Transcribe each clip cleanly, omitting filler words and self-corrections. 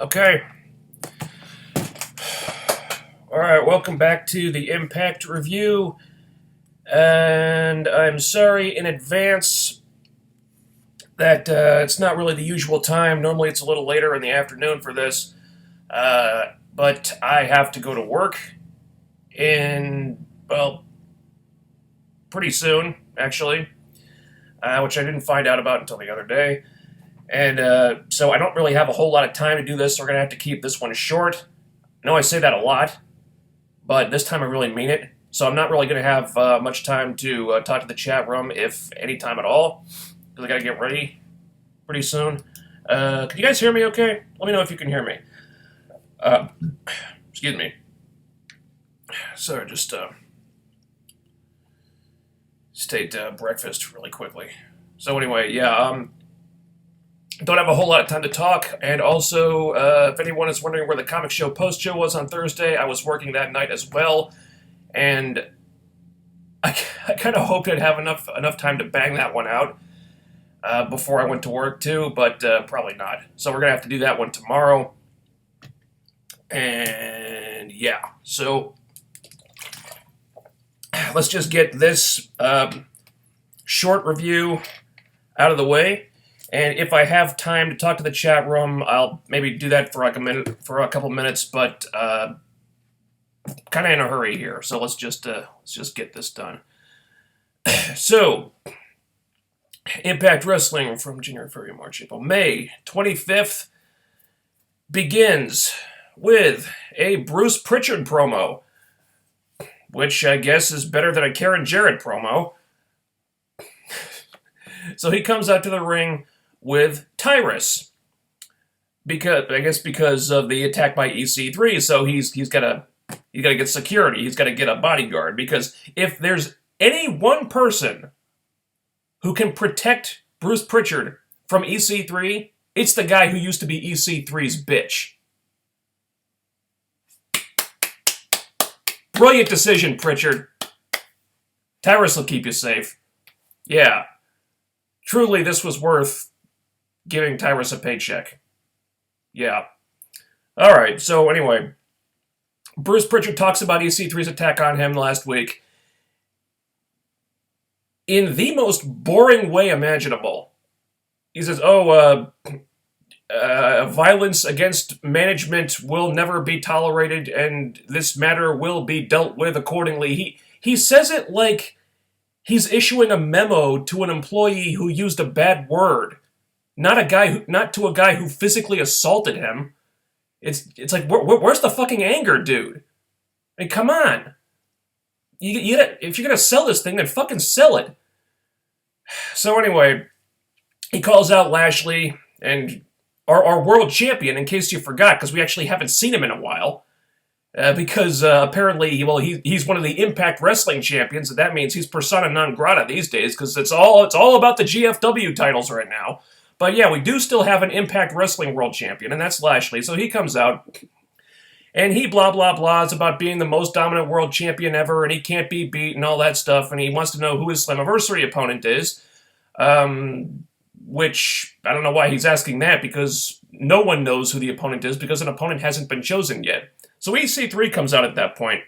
Okay. Alright, welcome back to the Impact Review. And I'm sorry in advance that it's not really the usual time. Normally it's a little later in the afternoon for this. But I have to go to work pretty soon, actually. Which I didn't find out about until the other day. And so I don't really have a whole lot of time to do this, so we're going to have to keep this one short. I know I say that a lot, but this time I really mean it. So I'm not really going to have much time to talk to the chat room, if any time at all, because I got to get ready pretty soon. Can you guys hear me okay? Let me know if you can hear me. Excuse me. Sorry, just ate breakfast really quickly. So anyway, yeah, don't have a whole lot of time to talk, and also, if anyone is wondering where the comic show post-show was on Thursday, I was working that night as well, and I kind of hoped I'd have enough time to bang that one out before I went to work, too, but probably not. So we're going to have to do that one tomorrow, and yeah, so let's just get this short review out of the way. And if I have time to talk to the chat room, I'll maybe do that for a couple minutes. But kind of in a hurry here, so let's just get this done. So, Impact Wrestling from January, February, March, April, May 25th begins with a Bruce Pritchard promo, which I guess is better than a Karen Jarrett promo. So he comes out to the ring with Tyrus, because of the attack by EC3. So he's got to get security. He's got to get a bodyguard, because if there's any one person who can protect Bruce Pritchard from EC3, it's the guy who used to be EC3's bitch. Brilliant decision, Pritchard. Tyrus will keep you safe. Yeah. Truly, this was worth giving Tyrus a paycheck. Yeah. Alright, so anyway. Bruce Pritchard talks about EC3's attack on him last week in the most boring way imaginable. He says, violence against management will never be tolerated, and this matter will be dealt with accordingly. He says it like he's issuing a memo to an employee who used a bad word. Not to a guy who physically assaulted him. It's like, where's the fucking anger, dude? I mean, come on. If you're gonna sell this thing, then fucking sell it. So anyway, he calls out Lashley, and our world champion, in case you forgot, because we actually haven't seen him in a while. Because apparently, he's one of the Impact Wrestling champions, and that means he's persona non grata these days, because it's all about the GFW titles right now. But yeah, we do still have an Impact Wrestling World Champion, and that's Lashley. So he comes out, and he blah, blah, blahs about being the most dominant world champion ever, and he can't be beat, and all that stuff, and he wants to know who his Slammiversary opponent is. Which, I don't know why he's asking that, because no one knows who the opponent is, because an opponent hasn't been chosen yet. So EC3 comes out at that point,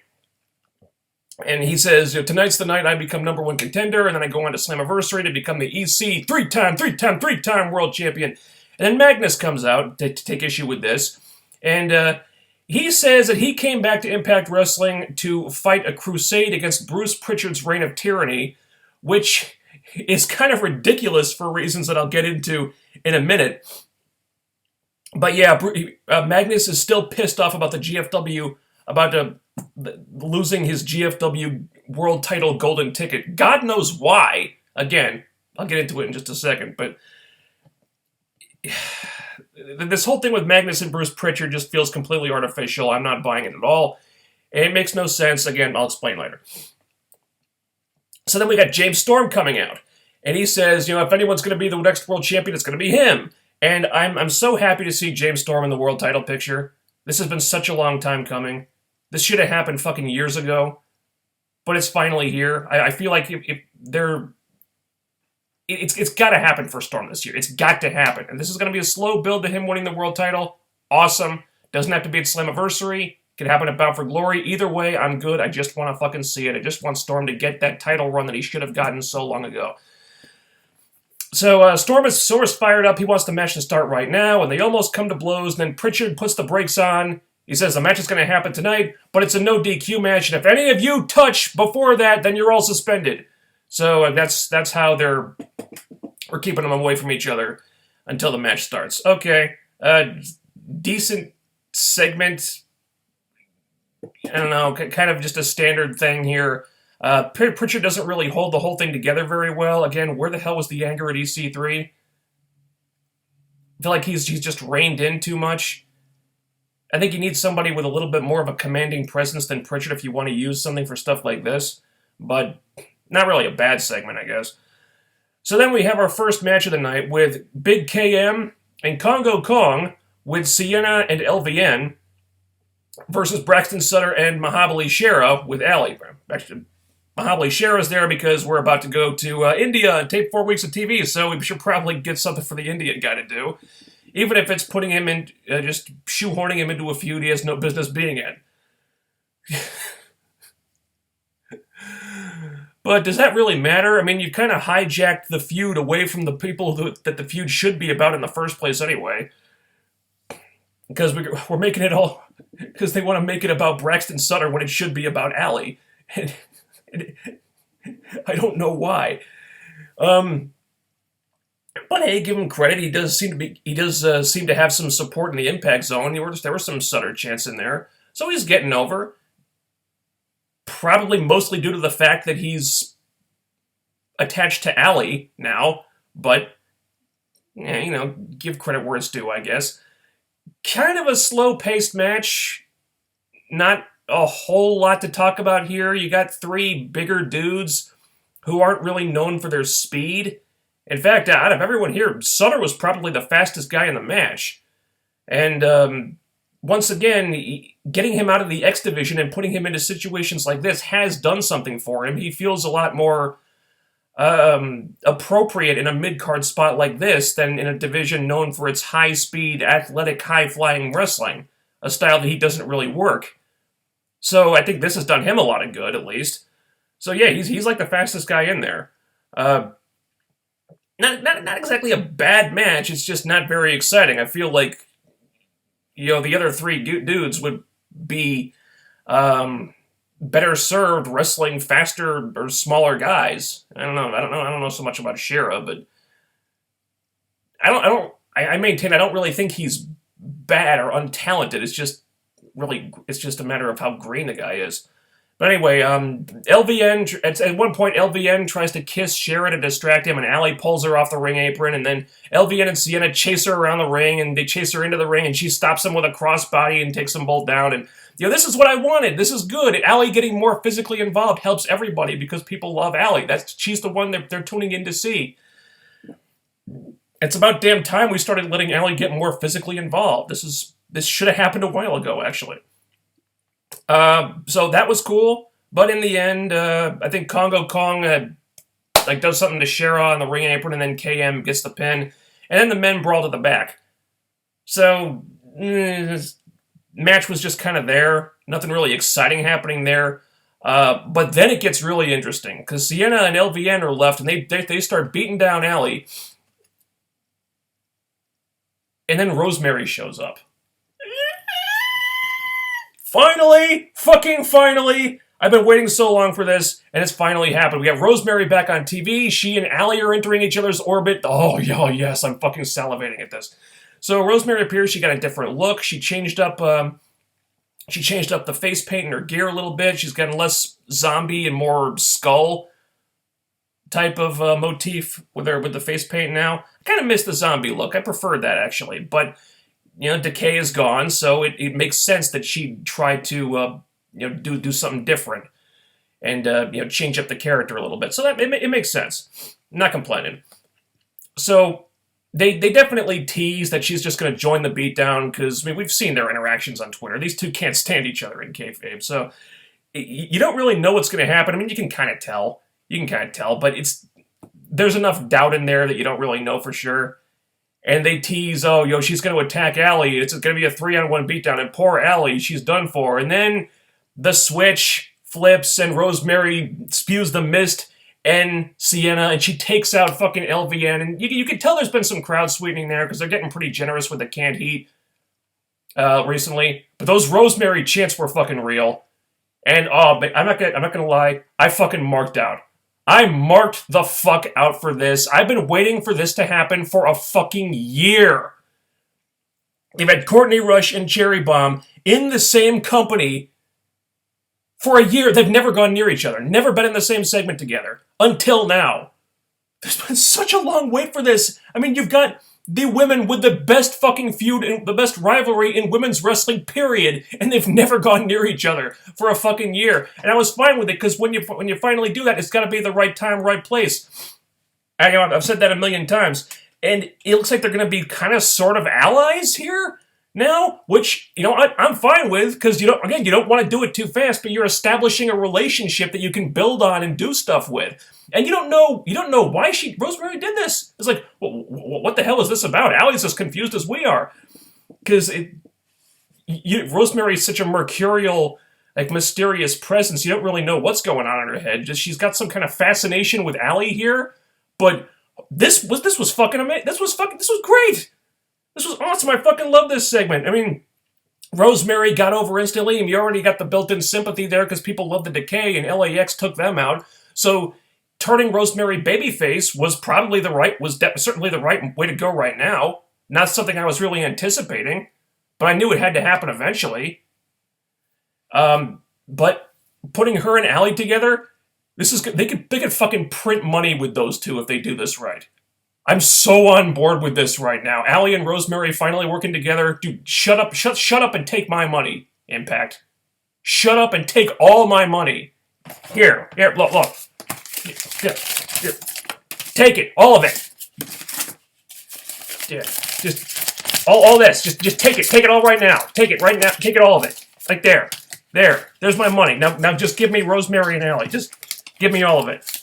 and he says, tonight's the night I become number one contender, and then I go on to Slammiversary to become the EC three-time world champion. And then Magnus comes out to take issue with this, and he says that he came back to Impact Wrestling to fight a crusade against Bruce Pritchard's reign of tyranny, which is kind of ridiculous for reasons that I'll get into in a minute. But yeah, Magnus is still pissed off about the GFW, about losing his GFW world title golden ticket. God knows why. Again, I'll get into it in just a second, but this whole thing with Magnus and Bruce Pritchard just feels completely artificial. I'm not buying it at all. And it makes no sense. Again, I'll explain later. So then we got James Storm coming out. And he says, if anyone's going to be the next world champion, it's going to be him. And I'm so happy to see James Storm in the world title picture. This has been such a long time coming. This should have happened fucking years ago. But it's finally here. I feel like it's got to happen for Storm this year. It's got to happen. And this is going to be a slow build to him winning the world title. awesome. Doesn't have to be at Slammiversary. Can happen at Bound for Glory. Either way, I'm good. I just want to fucking see it. I just want Storm to get that title run that he should have gotten so long ago. So Storm is fired up. He wants the match to start right now, and they almost come to blows. And then Pritchard puts the brakes on. He says the match is going to happen tonight, but it's a no DQ match, and if any of you touch before that, then you're all suspended. So that's how we're keeping them away from each other until the match starts. Okay, decent segment. I don't know, kind of just a standard thing here. Pritchard doesn't really hold the whole thing together very well. Again, where the hell was the anger at EC3? I feel like he's just reined in too much. I think you need somebody with a little bit more of a commanding presence than Pritchard if you want to use something for stuff like this. But not really a bad segment, I guess. So then we have our first match of the night with Big KM and Congo Kong with Sienna and LVN versus Braxton Sutter and Mahabali Shera with Ali. Actually, Mahabali Shera's there because we're about to go to India and tape 4 weeks of TV, so we should probably get something for the Indian guy to do. Even if it's putting him in, just shoehorning him into a feud he has no business being in. But does that really matter? I mean, you kind of hijacked the feud away from the people that the feud should be about in the first place anyway. Because we're making it all... Because they want to make it about Braxton Sutter when it should be about Ali. And I don't know why. But hey, give him credit. He does seem to have some support in the Impact Zone. There were some Sutter chants in there, so he's getting over. Probably mostly due to the fact that he's attached to Ali now, but yeah, give credit where it's due, I guess. Kind of a slow-paced match. Not a whole lot to talk about here. You got three bigger dudes who aren't really known for their speed. In fact, out of everyone here, Sutter was probably the fastest guy in the match. And once again, getting him out of the X Division and putting him into situations like this has done something for him. He feels a lot more appropriate in a mid-card spot like this than in a division known for its high-speed, athletic, high-flying wrestling, a style that he doesn't really work. So I think this has done him a lot of good, at least. So yeah, he's like the fastest guy in there. Not exactly a bad match, it's just not very exciting. I feel like, the other three dudes would be better served wrestling faster or smaller guys. I don't know so much about Shera, but I maintain I don't really think he's bad or untalented. It's just a matter of how green the guy is. But anyway, LVN, at one point, LVN tries to kiss Shera to distract him, and Ali pulls her off the ring apron, and then LVN and Sienna chase her around the ring, and they chase her into the ring, and she stops him with a crossbody and takes them both down, and, this is what I wanted. This is good. Ali getting more physically involved helps everybody, because people love Ali. She's the one that they're tuning in to see. It's about damn time we started letting Ali get more physically involved. This should have happened a while ago, actually. So that was cool, but in the end, I think Congo Kong does something to Shera on the ring apron, and then KM gets the pin, and then the men brawl to the back. So this match was just kind of there, nothing really exciting happening there. But then it gets really interesting because Sienna and LVN are left, and they start beating down Ali, and then Rosemary shows up. Finally! Fucking finally! I've been waiting so long for this, and it's finally happened. We have Rosemary back on TV. She and Ali are entering each other's orbit. Oh, yes, I'm fucking salivating at this. So Rosemary appears. She got a different look. She changed up the face paint in her gear a little bit. She's gotten less zombie and more skull type of motif with the face paint now. I kind of miss the zombie look. I prefer that, actually, but Decay is gone, so it makes sense that she'd try to, do something different and, change up the character a little bit. So that it makes sense. I'm not complaining. So they definitely tease that she's just going to join the beatdown because, we've seen their interactions on Twitter. These two can't stand each other in kayfabe, so you don't really know what's going to happen. You can kind of tell. But there's enough doubt in there that you don't really know for sure. and they tease, oh, she's going to attack Allie. It's going to be a 3-on-1 beatdown, and poor Allie, she's done for. And then the switch flips, and Rosemary spews the mist and Sienna, and she takes out fucking LVN. And you can tell there's been some crowd sweetening there because they're getting pretty generous with the canned heat recently. But those Rosemary chants were fucking real. And I'm not gonna lie, I fucking marked out. I marked the fuck out for this. I've been waiting for this to happen for a fucking year. They've had Courtney Rush and Cherry Bomb in the same company for a year. They've never gone near each other, never been in the same segment together, until now. There's been such a long wait for this. I mean, you've got the women with the best fucking feud and the best rivalry in women's wrestling, period, and they've never gone near each other for a fucking year. And I was fine with it, because when you finally do that, it's got to be the right time, right place. I've said that a million times. And it looks like they're going to be kind of sort of allies here now, which, I'm fine with, because you don't want to do it too fast, but you're establishing a relationship that you can build on and do stuff with. And you don't know why Rosemary did this. It's like, what the hell is this about? Allie's as confused as we are. Because Rosemary is such a mercurial, like, mysterious presence. You don't really know what's going on in her head. Just she's got some kind of fascination with Allie here. But this was fucking amazing. This was great. This was awesome. I fucking love this segment. I mean, Rosemary got over instantly, and you already got the built-in sympathy there because people love the Decay, and LAX took them out. So turning Rosemary babyface was certainly the right way to go right now. Not something I was really anticipating, but I knew it had to happen eventually. But putting her and Allie together, they could fucking print money with those two if they do this right. I'm so on board with this right now. Allie and Rosemary finally working together. Dude, shut up and take my money, Impact. Shut up and take all my money. Here, look. Here. Take it, all of it. Yeah, just all this. Just take it all right now. Take it right now. Take it all of it. Like there. There's my money. Now just give me Rosemary and Allie. Just give me all of it.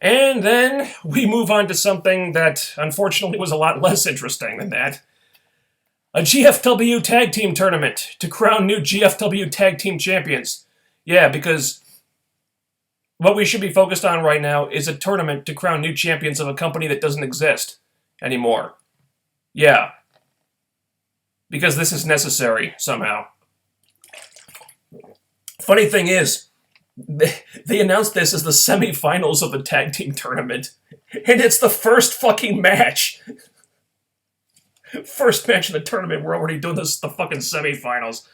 And then we move on to something that, unfortunately, was a lot less interesting than that. A GFW Tag Team Tournament to crown new GFW Tag Team Champions. Yeah, because what we should be focused on right now is a tournament to crown new champions of a company that doesn't exist anymore. Yeah. Because this is necessary, somehow. Funny thing is, they announced this as the semifinals of the tag team tournament, and it's the first fucking match. First match in the tournament, we're already doing the fucking semifinals.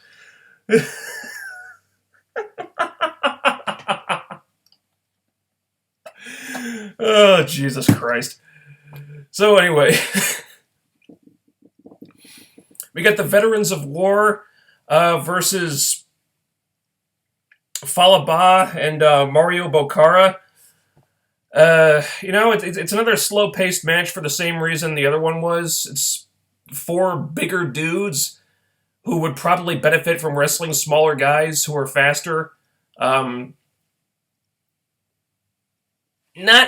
Oh, Jesus Christ. So anyway, we got the Veterans of War versus Falaba and Mario Bocara. It's another slow-paced match for the same reason the other one was. It's 4 bigger dudes who would probably benefit from wrestling smaller guys who are faster. Not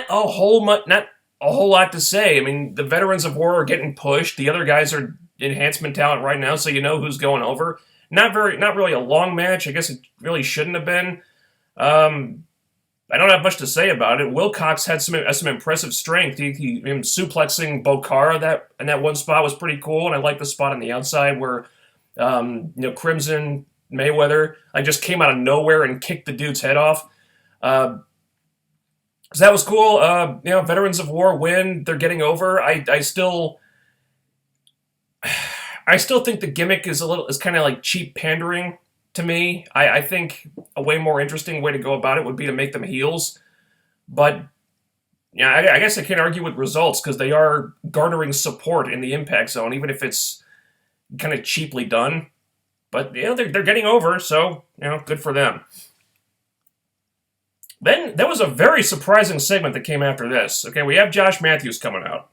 a whole lot to say. I mean, the Veterans of War are getting pushed. The other guys are enhancement talent right now, so you know who's going over. Not really a long match. I guess it really shouldn't have been. I don't have much to say about it. Wilcox had some impressive strength. He suplexing Bocara in that one spot was pretty cool, and I like the spot on the outside where Crimson Mayweather just came out of nowhere and kicked the dude's head off. So that was cool. Veterans of War win. They're getting over. I still think the gimmick is kind of like cheap pandering to me. I think a way more interesting way to go about it would be to make them heels. But yeah, I guess I can't argue with results because they are garnering support in the Impact Zone, even if it's kind of cheaply done. But they're getting over, so good for them. Then there was a very surprising segment that came after this. Okay, we have Josh Matthews coming out.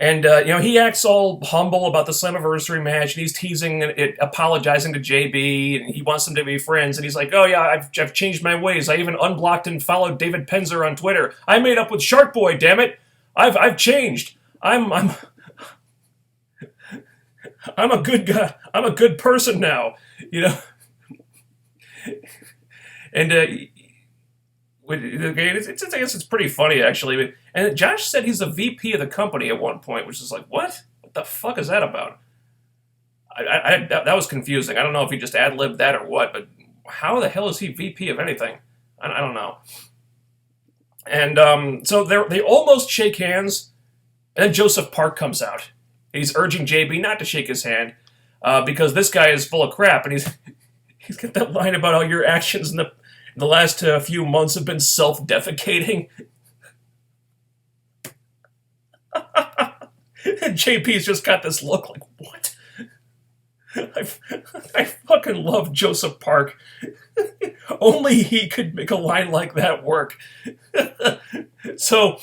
And, he acts all humble about the Slammiversary match, and he's teasing it, apologizing to JB, and he wants them to be friends, and he's like, oh yeah, I've changed my ways. I even unblocked and followed David Penzer on Twitter. I made up with Shark Boy, damn it. I've changed. I'm a good guy. I'm a good person now, And I guess it's pretty funny, actually. And Josh said he's a VP of the company at one point, which is like, what? What the fuck is that about? That was confusing. I don't know if he just ad-libbed that or what, but how the hell is he VP of anything? I don't know. And so they almost shake hands, and then Joseph Park comes out. He's urging JB not to shake his hand because this guy is full of crap, and he's got that line about how your actions in the last few months have been self-defecating. And JP's just got this look like, what? I fucking love Joseph Park. Only he could make a line like that work. So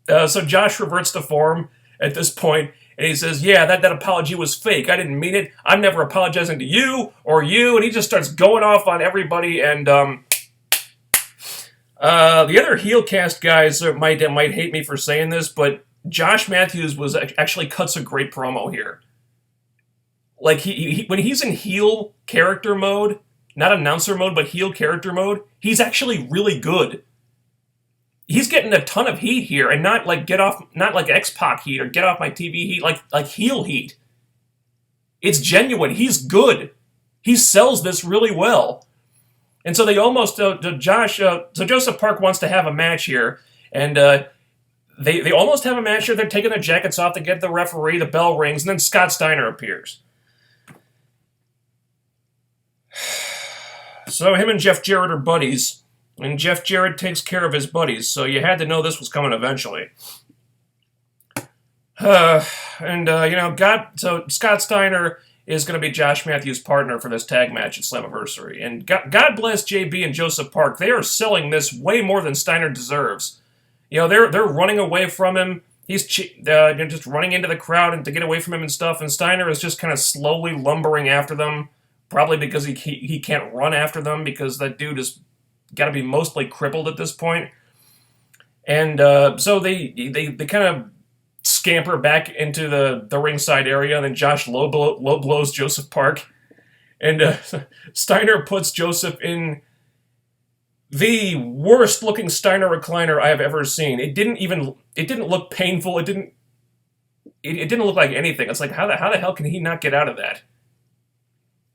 Josh reverts to form at this point, and he says, yeah, that apology was fake. I didn't mean it. I'm never apologizing to you or you. And he just starts going off on everybody. And the other HeelCast guys might hate me for saying this, but Josh Matthews actually cuts a great promo here. Like, he when he's in heel character mode, not announcer mode, but heel character mode, he's actually really good. He's getting a ton of heat here, and not like X-Pac heat or get off my TV heat, like heel heat. It's genuine. He's good. He sells this really well. And so they almost, so Joseph Park wants to have a match here, and they almost have a match here. They're taking their jackets off to get the referee, the bell rings, and then Scott Steiner appears. So him and Jeff Jarrett are buddies, and Jeff Jarrett takes care of his buddies, so you had to know this was coming eventually. So Scott Steiner is going to be Josh Matthews' partner for this tag match at Slammiversary. And God bless JB and Joseph Park. They are selling this way more than Steiner deserves. They're running away from him. He's just running into the crowd and to get away from him and stuff, and Steiner is just kind of slowly lumbering after them, probably because he can't run after them because that dude has got to be mostly crippled at this point. And so they kind of scamper back into the ringside area, and then Josh low blows Joseph Park. And Steiner puts Joseph in the worst looking Steiner recliner I have ever seen. It didn't look painful. It didn't look like anything. It's like, how the hell can he not get out of that?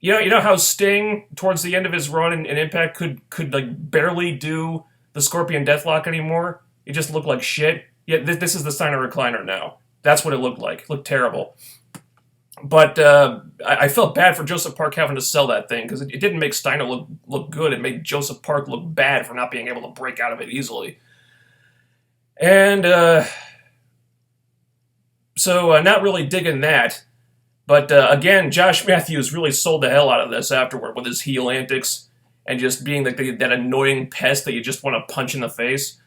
You know how Sting, towards the end of his run in Impact, could like barely do the Scorpion Deathlock anymore? It just looked like shit. Yeah, this is the Steiner recliner now. That's what it looked like. It looked terrible. But I felt bad for Joseph Park having to sell that thing, because it didn't make Steiner look good. It made Joseph Park look bad for not being able to break out of it easily. And so not really digging that. But again, Josh Matthews really sold the hell out of this afterward with his heel antics and just being like that annoying pest that you just want to punch in the face.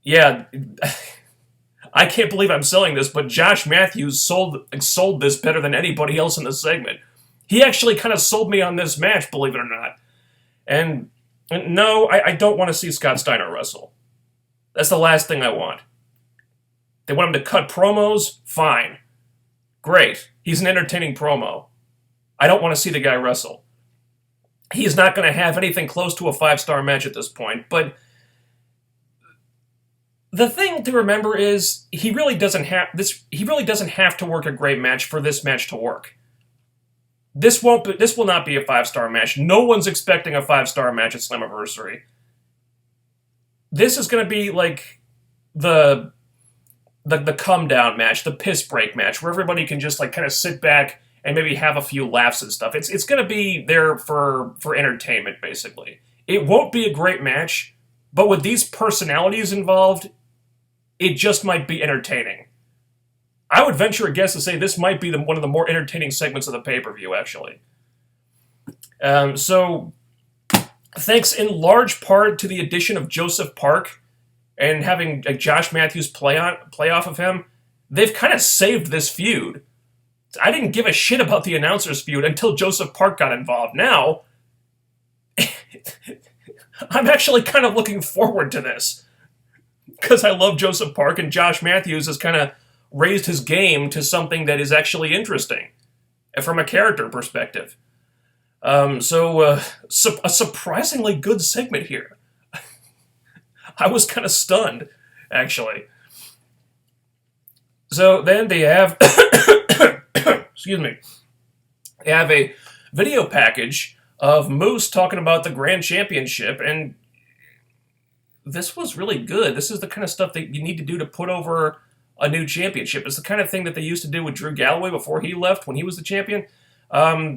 Yeah, I can't believe I'm selling this, but Josh Matthews sold this better than anybody else in the segment. He actually kind of sold me on this match, believe it or not. And no, I don't want to see Scott Steiner wrestle. That's the last thing I want. They want him to cut promos? Fine. Great. He's an entertaining promo. I don't want to see the guy wrestle. He's not going to have anything close to a 5-star match at this point, but the thing to remember is he really doesn't have to work a great match for this match to work. This will not be a 5-star match. No one's expecting a 5-star match at Slammiversary. This is going to be like the come down match, the piss break match, where everybody can just like kind of sit back and maybe have a few laughs and stuff. It's going to be there for entertainment, basically. It won't be a great match, but with these personalities involved, it just might be entertaining. I would venture a guess to say this might be one of the more entertaining segments of the pay-per-view, actually. So, thanks in large part to the addition of Joseph Park and having Josh Matthews play off of him, they've kind of saved this feud. I didn't give a shit about the announcers feud until Joseph Park got involved. Now, I'm actually kind of looking forward to this because I love Joseph Park, and Josh Matthews has kind of raised his game to something that is actually interesting from a character perspective. So a surprisingly good segment here. I was kind of stunned, actually. So then they have, excuse me, they have a video package of Moose talking about the Grand Championship, and this was really good. This is the kind of stuff that you need to do to put over a new championship. It's the kind of thing that they used to do with Drew Galloway before he left when he was the champion.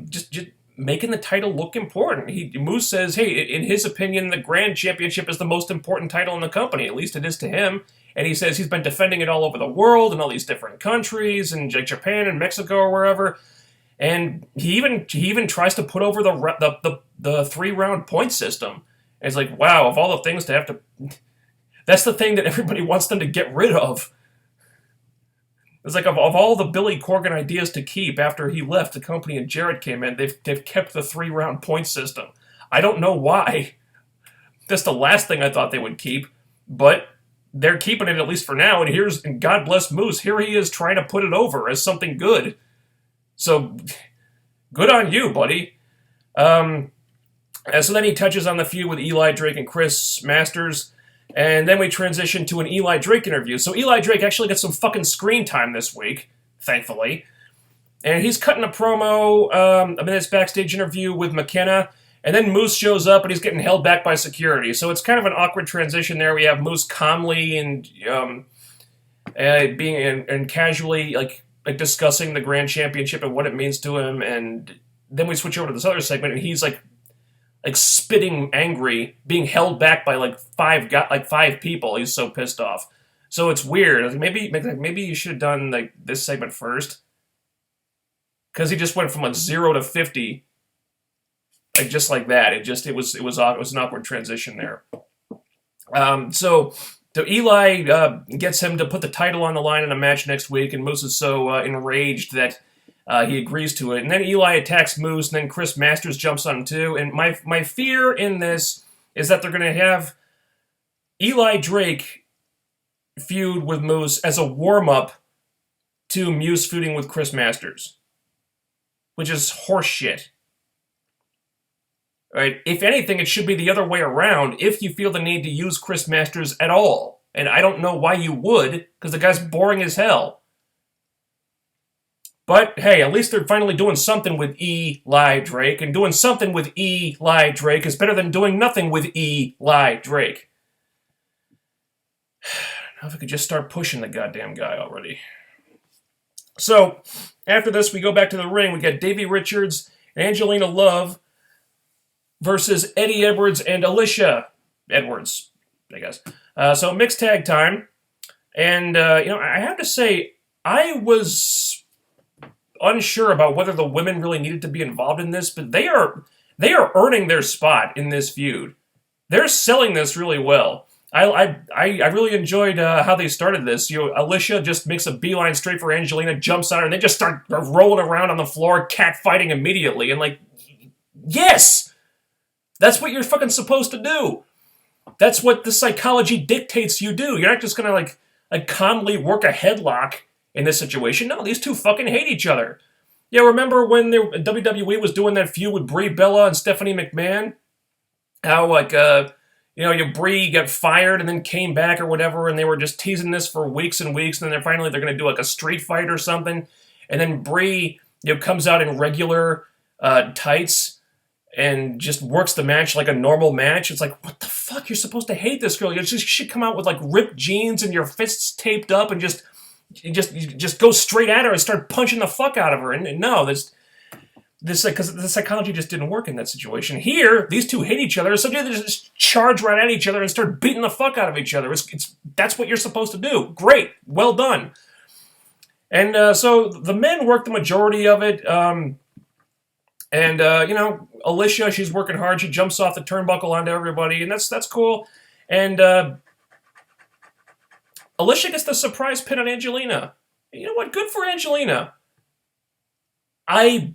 Just making the title look important. Moose says, hey, in his opinion, the Grand Championship is the most important title in the company. At least it is to him. And he says he's been defending it all over the world in all these different countries, and Japan and Mexico or wherever. And he even tries to put over the 3-round point system. And it's like, wow, of all the things to have to... That's the thing that everybody wants them to get rid of. It's like, of all the Billy Corgan ideas to keep after he left the company and Jarrett came in, they've kept the 3-round point system. I don't know why. That's the last thing I thought they would keep, but they're keeping it at least for now, and God bless Moose, here he is trying to put it over as something good. So, good on you, buddy. So then he touches on the feud with Eli Drake and Chris Masters, and then we transition to an Eli Drake interview. So Eli Drake actually got some fucking screen time this week, thankfully. And he's cutting a promo, this backstage interview with McKenna, and then Moose shows up and he's getting held back by security. So it's kind of an awkward transition there. We have Moose calmly and being casually like discussing the Grand Championship and what it means to him, and then we switch over to this other segment and he's like spitting angry, being held back by like five people. He's so pissed off. So it's weird. Maybe you should have done like this segment first, because he just went from like 0 to 50, like just like that. It was an awkward transition there. So Eli gets him to put the title on the line in a match next week, and Moose is so enraged that he agrees to it. And then Eli attacks Moose, and then Chris Masters jumps on him too. And my fear in this is that they're going to have Eli Drake feud with Moose as a warm-up to Moose feuding with Chris Masters, which is horseshit. Right? If anything, it should be the other way around if you feel the need to use Chris Masters at all. And I don't know why you would, because the guy's boring as hell. But, hey, at least they're finally doing something with Eli Drake, and doing something with Eli Drake is better than doing nothing with Eli Drake. Now if I could just start pushing the goddamn guy already. So, after this, we go back to the ring. We got Davey Richards and Angelina Love versus Eddie Edwards and Alicia Edwards, I guess. So, mixed tag time. And, I have to say, I was unsure about whether the women really needed to be involved in this, but they are earning their spot in this feud. They're selling this really well. I really enjoyed how they started this. Alicia just makes a beeline straight for Angelina, jumps on her, and they just start rolling around on the floor, catfighting immediately. And yes! That's what you're fucking supposed to do. That's what the psychology dictates you do. You're not just gonna calmly work a headlock in this situation. No, these two fucking hate each other. Yeah, remember when WWE was doing that feud with Brie Bella and Stephanie McMahon? How, Brie got fired and then came back or whatever, and they were just teasing this for weeks and weeks, and then they're going to do a street fight or something, and then Brie, comes out in regular tights and just works the match like a normal match. It's like, what the fuck? You're supposed to hate this girl. You should come out with ripped jeans and your fists taped up and just go straight at her and start punching the fuck out of her. And no, because the psychology just didn't work in that situation. Here, these two hate each other, so they just charge right at each other and start beating the fuck out of each other. That's what you're supposed to do. Great, well done. And so the men work the majority of it. Alicia, she's working hard. She jumps off the turnbuckle onto everybody, and that's cool. And Alicia gets the surprise pin on Angelina. You know what? Good for Angelina. I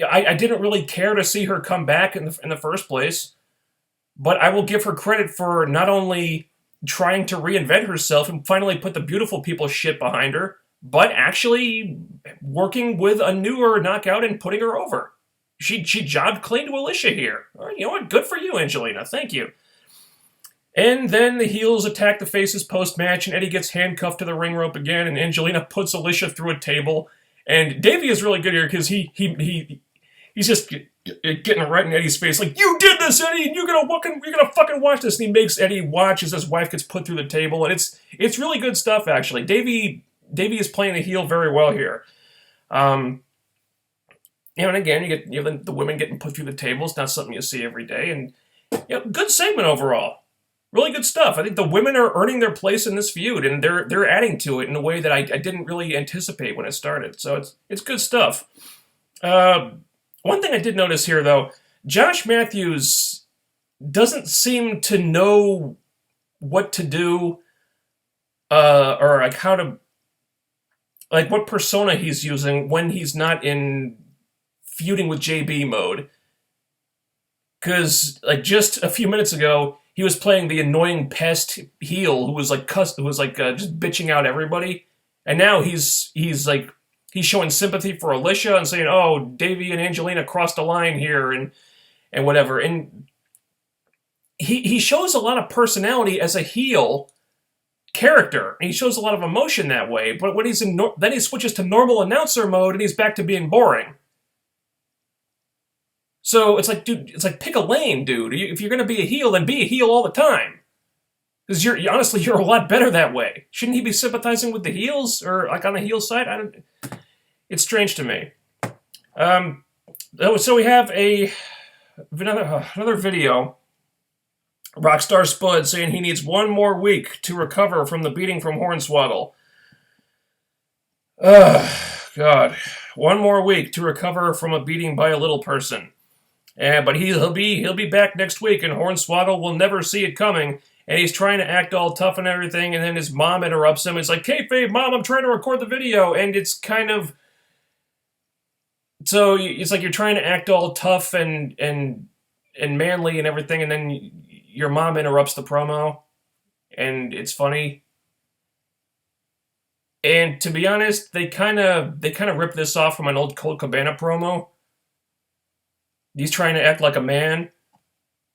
I didn't really care to see her come back in the first place, but I will give her credit for not only trying to reinvent herself and finally put the beautiful people shit behind her, but actually working with a newer knockout and putting her over. She jobbed clean to Alicia here. All right, you know what? Good for you, Angelina. Thank you. And then the heels attack the faces post-match, and Eddie gets handcuffed to the ring rope again, and Angelina puts Alicia through a table. And Davey is really good here because he's just getting right in Eddie's face, like, you did this, Eddie, and you're gonna fucking watch this. And he makes Eddie watch as his wife gets put through the table, and it's really good stuff, actually. Davey is playing the heel very well here. And again, you get the women getting put through the table. It's not something you see every day, and good segment overall. Really good stuff. I think the women are earning their place in this feud, and they're adding to it in a way that I didn't really anticipate when it started. So it's good stuff. One thing I did notice here, though, Josh Matthews doesn't seem to know what to do, or like how to, like what persona he's using when he's not in feuding with JB mode. Because like just a few minutes ago, he was playing the annoying pest heel who was just bitching out everybody, and now he's showing sympathy for Alicia and saying, "Oh, Davey and Angelina crossed a line here," and whatever. And he shows a lot of personality as a heel character, and he shows a lot of emotion that way. But when then he switches to normal announcer mode, and he's back to being boring. So it's like, dude, pick a lane, dude. If you're gonna be a heel, then be a heel all the time. Because you're a lot better that way. Shouldn't he be sympathizing with the heels or like on the heel side? It's strange to me. So we have another video. Rockstar Spud saying he needs 1 more week to recover from the beating from Hornswoggle. God, 1 more week to recover from a beating by a little person. But he'll be back next week, and Hornswoggle will never see it coming. And he's trying to act all tough and everything, and then his mom interrupts him. It's like, "Kayfabe, Mom, I'm trying to record the video," and it's kind of so it's like you're trying to act all tough and manly and everything, and then your mom interrupts the promo, and it's funny. And to be honest, they kind of rip this off from an old Colt Cabana promo. He's trying to act like a man.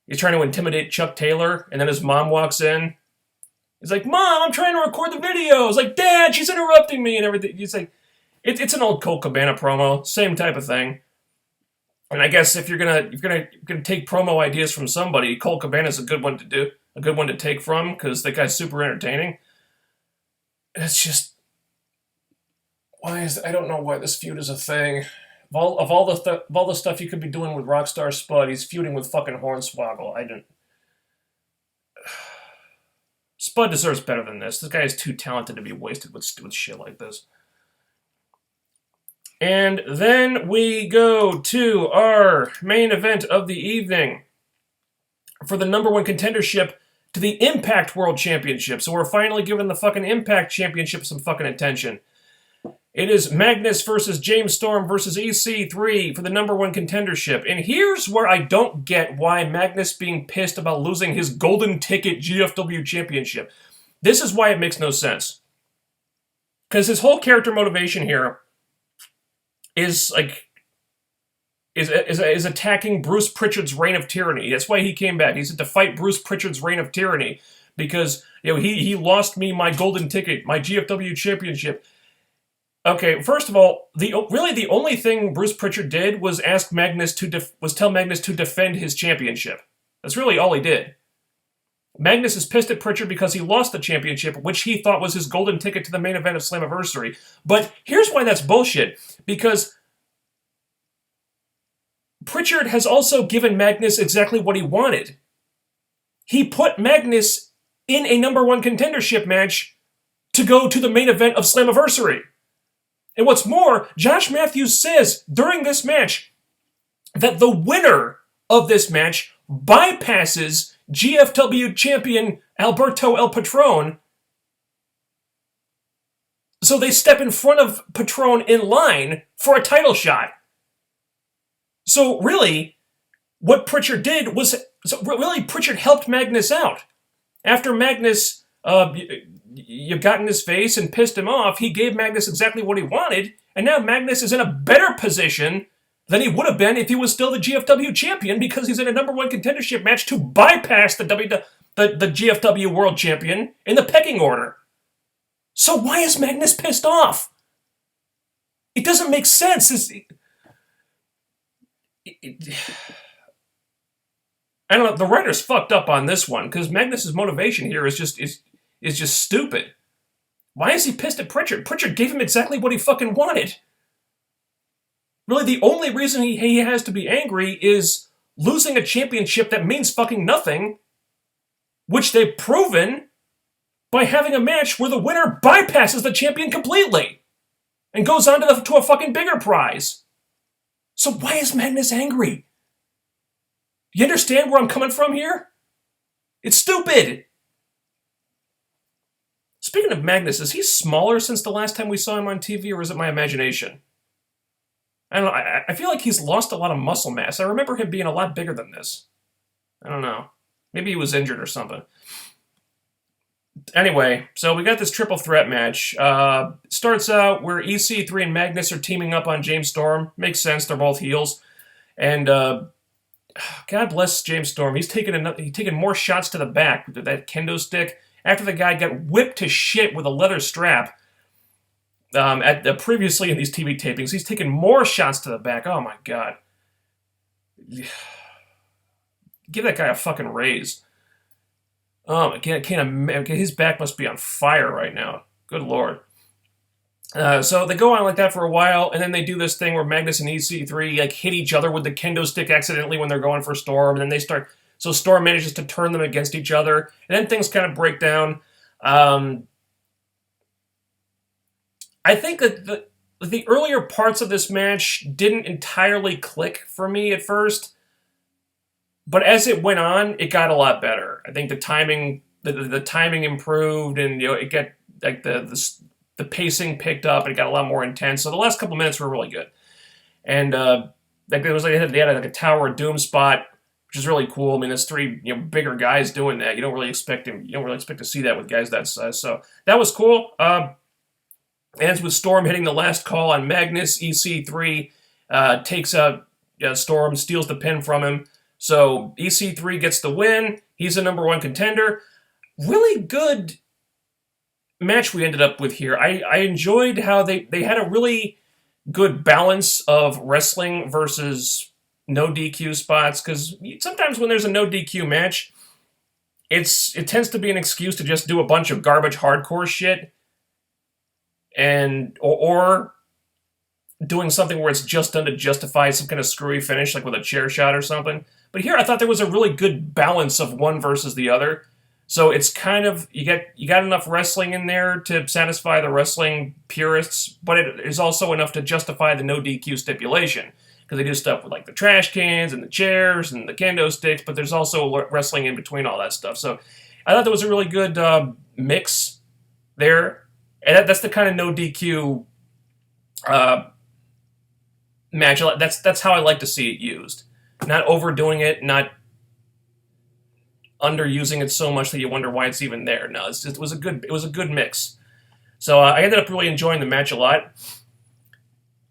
He's trying to intimidate Chuck Taylor, and then his mom walks in. He's like, "Mom, I'm trying to record the video." It's like, "Dad, she's interrupting me," and everything. He's like, it's an old Colt Cabana promo, same type of thing. And I guess if you're gonna take promo ideas from somebody, Colt Cabana's a good one to take from, because the guy's super entertaining. It's just, I don't know why this feud is a thing. Of all the stuff you could be doing with Rockstar Spud, he's feuding with fucking Hornswoggle. Spud deserves better than this. This guy is too talented to be wasted with shit like this. And then we go to our main event of the evening for the #1 contendership to the Impact World Championship. So we're finally giving the fucking Impact Championship some fucking attention. It is Magnus versus James Storm versus EC3 for the #1 contendership. And here's where I don't get why Magnus being pissed about losing his golden ticket GFW championship. This is why it makes no sense. Because his whole character motivation here is attacking Bruce Pritchard's reign of tyranny. That's why he came back. He said to fight Bruce Pritchard's reign of tyranny. Because he lost me my golden ticket, my GFW championship. Okay, first of all, the only thing Bruce Pritchard did was ask Magnus tell Magnus to defend his championship. That's really all he did. Magnus is pissed at Pritchard because he lost the championship, which he thought was his golden ticket to the main event of Slammiversary. But here's why that's bullshit. Because Pritchard has also given Magnus exactly what he wanted. He put Magnus in a #1 contendership match to go to the main event of Slammiversary. And what's more, Josh Matthews says during this match that the winner of this match bypasses GFW champion Alberto El Patron So they step in front of Patron in line for a title shot. So really, what Pritchard did was, Pritchard helped Magnus out. After Magnus, you got in his face and pissed him off, he gave Magnus exactly what he wanted, and now Magnus is in a better position than he would have been if he was still the GFW champion, because he's in a number one contendership match to bypass the GFW world champion in the pecking order. So why is Magnus pissed off? It doesn't make sense. I don't know. The writers fucked up on this one, because Magnus's motivation here is just stupid. Why is he pissed at Pritchard? Pritchard gave him exactly what he fucking wanted. Really, the only reason he has to be angry is losing a championship that means fucking nothing, which they've proven by having a match where the winner bypasses the champion completely and goes on to a fucking bigger prize. So why is Magnus angry? You understand where I'm coming from here? It's stupid. Speaking of Magnus, is he smaller since the last time we saw him on TV, or is it my imagination? I don't know. I feel like he's lost a lot of muscle mass. I remember him being a lot bigger than this. I don't know. Maybe he was injured or something. Anyway, so we got this triple threat match. Starts out where EC3 and Magnus are teaming up on James Storm. Makes sense. They're both heels. And God bless James Storm. He's taken more shots to the back with that kendo stick after the guy got whipped to shit with a leather strap. Previously in these TV tapings, he's taken more shots to the back. Oh my God. Give that guy a fucking raise. Oh, I can't imagine. His back must be on fire right now. Good Lord. So they go on like that for a while, and then they do this thing where Magnus and EC3 hit each other with the kendo stick accidentally when they're going for Storm, and then they start. So Storm manages to turn them against each other, and then things kind of break down. I think that the earlier parts of this match didn't entirely click for me at first, but as it went on, it got a lot better. I think the timing improved, and it got the pacing picked up, and it got a lot more intense. So the last couple minutes were really good, and they had a Tower of Doom spot, which is really cool. I mean, there's three bigger guys doing that. You don't really expect to see that with guys that size. So that was cool. Ends with Storm hitting the last call on Magnus. EC3 takes out Storm, steals the pin from him. So EC3 gets the win. He's a number one contender. Really good match we ended up with here. I enjoyed how they had a really good balance of wrestling versus no DQ spots, because sometimes when there's a no DQ match, it tends to be an excuse to just do a bunch of garbage hardcore shit, and or doing something where it's just done to justify some kind of screwy finish, like with a chair shot or something. But here I thought there was a really good balance of one versus the other. So it's kind of, you got enough wrestling in there to satisfy the wrestling purists, but it is also enough to justify the no DQ stipulation, because they do stuff with the trash cans and the chairs and the kendo sticks, but there's also wrestling in between all that stuff. So I thought there was a really good mix there, and that's the kind of no DQ match. That's how I like to see it used. Not overdoing it, not underusing it so much that you wonder why it's even there. No, it was a good mix. So I ended up really enjoying the match a lot,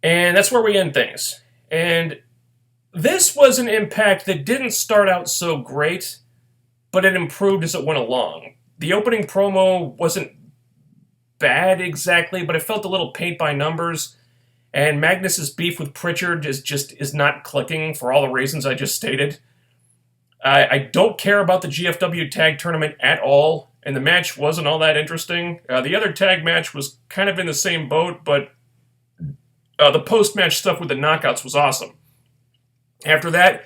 and that's where we end things. And this was an Impact that didn't start out so great, but it improved as it went along. The opening promo wasn't bad exactly, but it felt a little paint by numbers. And Magnus's beef with Pritchard is not clicking for all the reasons I just stated. I don't care about the GFW tag tournament at all, and the match wasn't all that interesting. The other tag match was kind of in the same boat, but the post-match stuff with the knockouts was awesome. After that,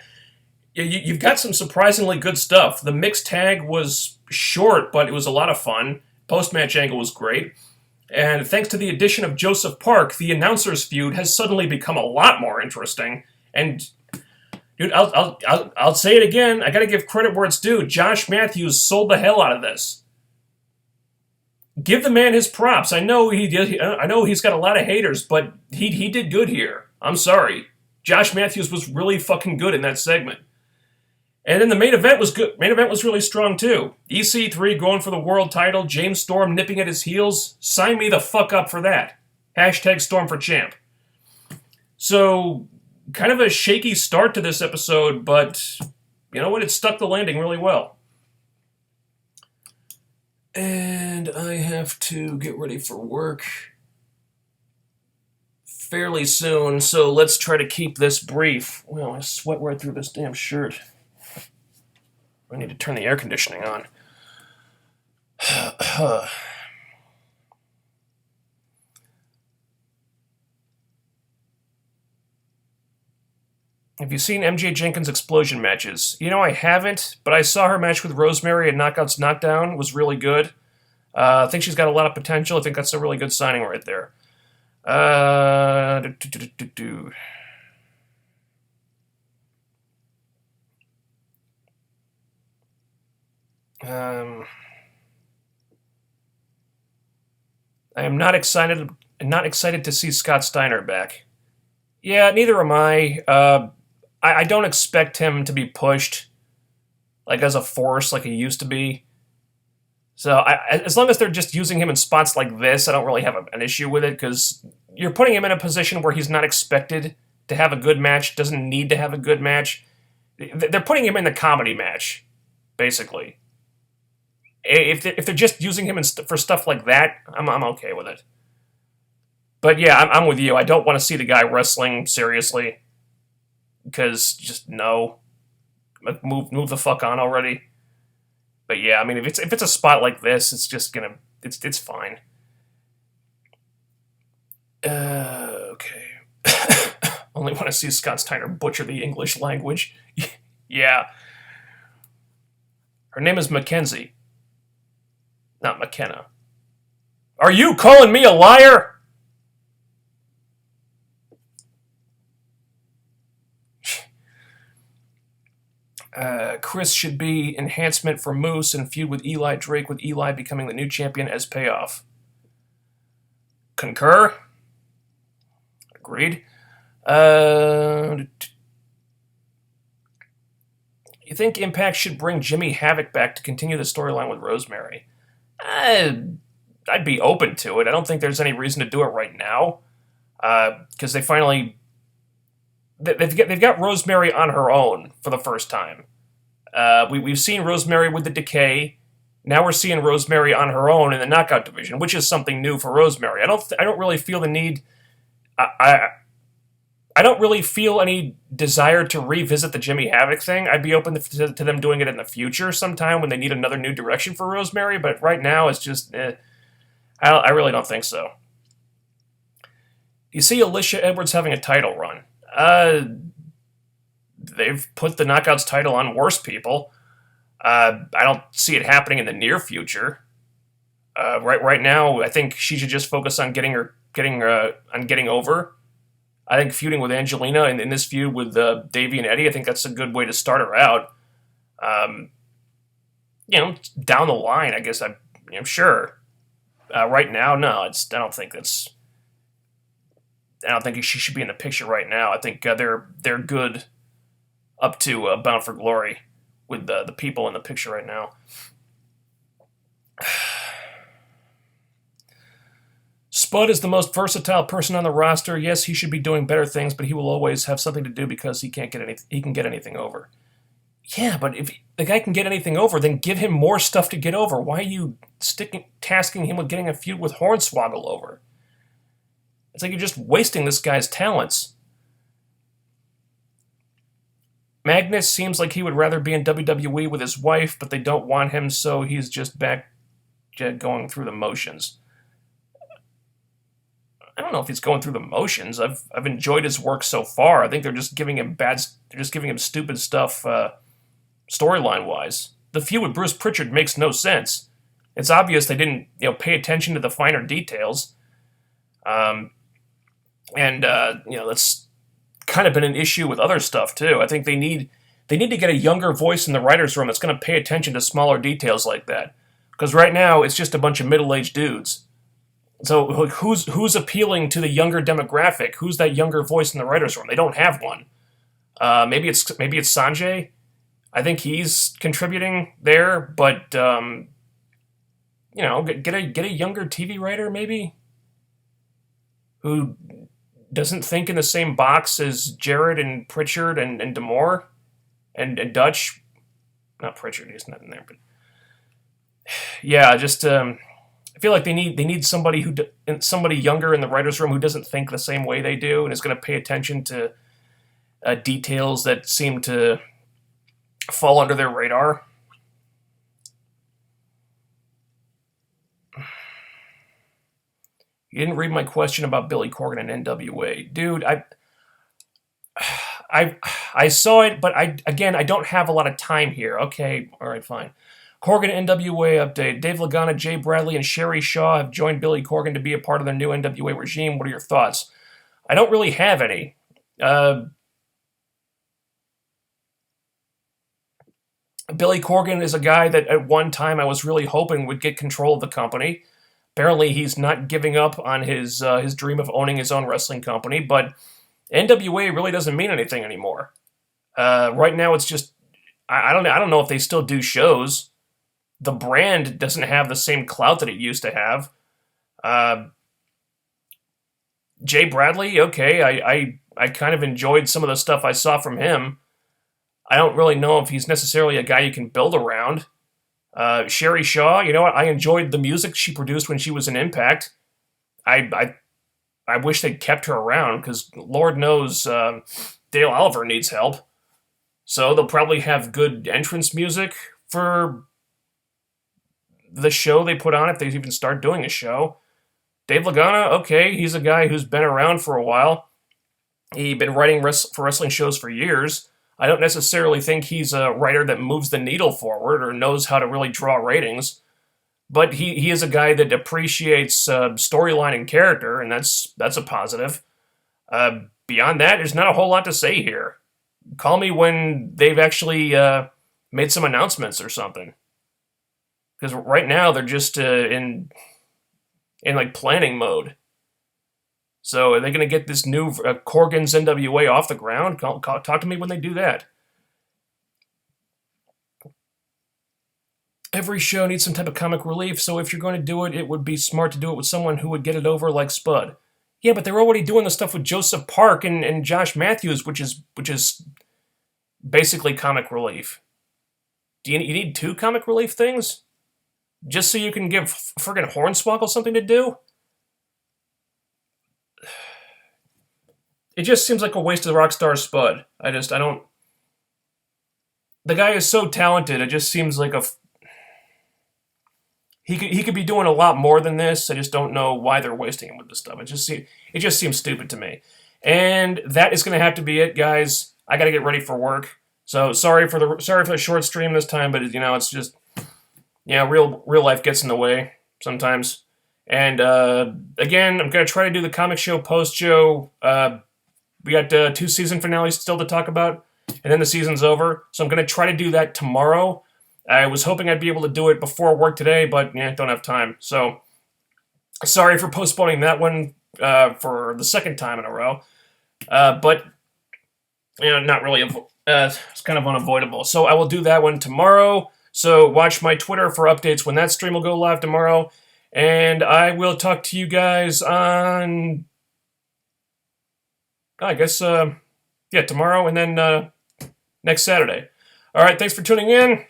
you've got some surprisingly good stuff. The mixed tag was short, but it was a lot of fun. Post-match angle was great. And thanks to the addition of Joseph Park, the announcers feud has suddenly become a lot more interesting. And dude, I'll say it again. I got to give credit where it's due. Josh Matthews sold the hell out of this. Give the man his props. I know he's got a lot of haters, but he did good here. I'm sorry. Josh Matthews was really fucking good in that segment. And then the main event was good. Main event was really strong too. EC3 going for the world title. James Storm nipping at his heels. Sign me the fuck up for that. Hashtag Storm for champ. So, kind of a shaky start to this episode, but you know what? It stuck the landing really well. And I have to get ready for work fairly soon, so let's try to keep this brief. Well, I sweat right through this damn shirt. I need to turn the air conditioning on. Have you seen MJ Jenkins' explosion matches? You know, I haven't, but I saw her match with Rosemary at Knockouts Knockdown. It was really good. I think she's got a lot of potential. I think that's a really good signing right there. I am not excited to see Scott Steiner back. Yeah, neither am I. I don't expect him to be pushed like as a force like he used to be. So as long as they're just using him in spots like this, I don't really have an issue with it, because you're putting him in a position where he's not expected to have a good match, doesn't need to have a good match. They're putting him in the comedy match, basically. If they're just using him for stuff like that, I'm okay with it. But yeah, I'm with you. I don't want to see the guy wrestling seriously, because just no, move the fuck on already. But yeah, I mean, if it's a spot like this, it's just gonna it's fine. Okay. Only want to see Scott Steiner butcher the English language. Yeah. Her name is Mackenzie, not McKenna. Are you calling me a liar? Chris should be enhancement for Moose and feud with Eli Drake, with Eli becoming the new champion as payoff. Concur? Agreed. You think Impact should bring Jimmy Havoc back to continue the storyline with Rosemary? I'd be open to it. I don't think there's any reason to do it right now, because they've got Rosemary on her own for the first time. We've seen Rosemary with the Decay. Now we're seeing Rosemary on her own in the Knockout division, which is something new for Rosemary. I don't really feel the need. I don't really feel any desire to revisit the Jimmy Havoc thing. I'd be open to them doing it in the future sometime when they need another new direction for Rosemary. But right now, it's just I really don't think so. You see Alicia Edwards having a title run. They've put the Knockouts title on worse people. I don't see it happening in the near future. Right now, I think she should just focus on getting over. I think feuding with Angelina and in this feud with Davey and Eddie, I think that's a good way to start her out. Down the line, I guess I'm sure. Right now, no, I don't think she should be in the picture right now. I think they're good up to Bound for Glory with the people in the picture right now. Spud is the most versatile person on the roster. Yes, he should be doing better things, but he will always have something to do because he can get anything over. Yeah, but if the guy can get anything over, then give him more stuff to get over. Why are you tasking him with getting a feud with Hornswoggle over? It's like you're just wasting this guy's talents. Magnus seems like he would rather be in WWE with his wife, but they don't want him, so he's just back going through the motions. I don't know if he's going through the motions. I've enjoyed his work so far. I think they're just giving him stupid stuff storyline wise. The feud with Bruce Pritchard makes no sense. It's obvious they didn't pay attention to the finer details. That's kind of been an issue with other stuff too. I think they need to get a younger voice in the writers' room that's going to pay attention to smaller details like that. Because right now it's just a bunch of middle-aged dudes. So who's appealing to the younger demographic? Who's that younger voice in the writers' room? They don't have one. Maybe it's Sanjay. I think he's contributing there, but get a younger TV writer maybe who doesn't think in the same box as Jared and Pritchard and Damore and Dutch. Not Pritchard, he's not in there, but yeah, just I feel like they need somebody younger in the writers' room who doesn't think the same way they do and is going to pay attention to details that seem to fall under their radar. You didn't read my question about Billy Corgan and NWA, dude. I saw it, but I don't have a lot of time here. Okay, all right, fine. Corgan NWA update. Dave Lagana, Jay Bradley, and Sherry Shaw have joined Billy Corgan to be a part of their new NWA regime. What are your thoughts? I don't really have any. Billy Corgan is a guy that at one time I was really hoping would get control of the company. Apparently, he's not giving up on his dream of owning his own wrestling company, but NWA really doesn't mean anything anymore. Right now, it's just I don't know if they still do shows. The brand doesn't have the same clout that it used to have. Jay Bradley, okay, I kind of enjoyed some of the stuff I saw from him. I don't really know if he's necessarily a guy you can build around. Sherry Shaw, you know what? I enjoyed the music she produced when she was in Impact. I wish they'd kept her around because Lord knows Dale Oliver needs help. So they'll probably have good entrance music for the show they put on if they even start doing a show. Dave Lagana, okay, he's a guy who's been around for a while. He's been writing for wrestling shows for years. I don't necessarily think he's a writer that moves the needle forward or knows how to really draw ratings, but he is a guy that appreciates storyline and character, and that's a positive. Beyond that, there's not a whole lot to say here. Call me when they've actually made some announcements or something, because right now they're just in like planning mode. So are they going to get this new Corgan's NWA off the ground? Talk to me when they do that. Every show needs some type of comic relief, so if you're going to do it, it would be smart to do it with someone who would get it over like Spud. Yeah, but they're already doing the stuff with Joseph Park and Josh Matthews, which is basically comic relief. Do you need two comic relief things? Just so you can give friggin' Hornswoggle something to do? It just seems like a waste of Rockstar Spud. I don't... The guy is so talented, it just seems like he could be doing a lot more than this. I just don't know why they're wasting him with this stuff. It just seems stupid to me. And that is going to have to be it, guys. I got to get ready for work. So sorry for the short stream this time, but it's just real life gets in the way sometimes. And again, I'm going to try to do the comic show post show. We got 2 season finales still to talk about, and then the season's over. So I'm going to try to do that tomorrow. I was hoping I'd be able to do it before work today, but don't have time. So sorry for postponing that one for the second time in a row. But not really. It's kind of unavoidable. So I will do that one tomorrow. So watch my Twitter for updates when that stream will go live tomorrow. And I will talk to you guys on... I guess, tomorrow and then next Saturday. All right, thanks for tuning in.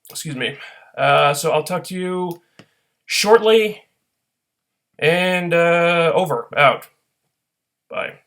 Excuse me. So I'll talk to you shortly. And over. Out. Bye.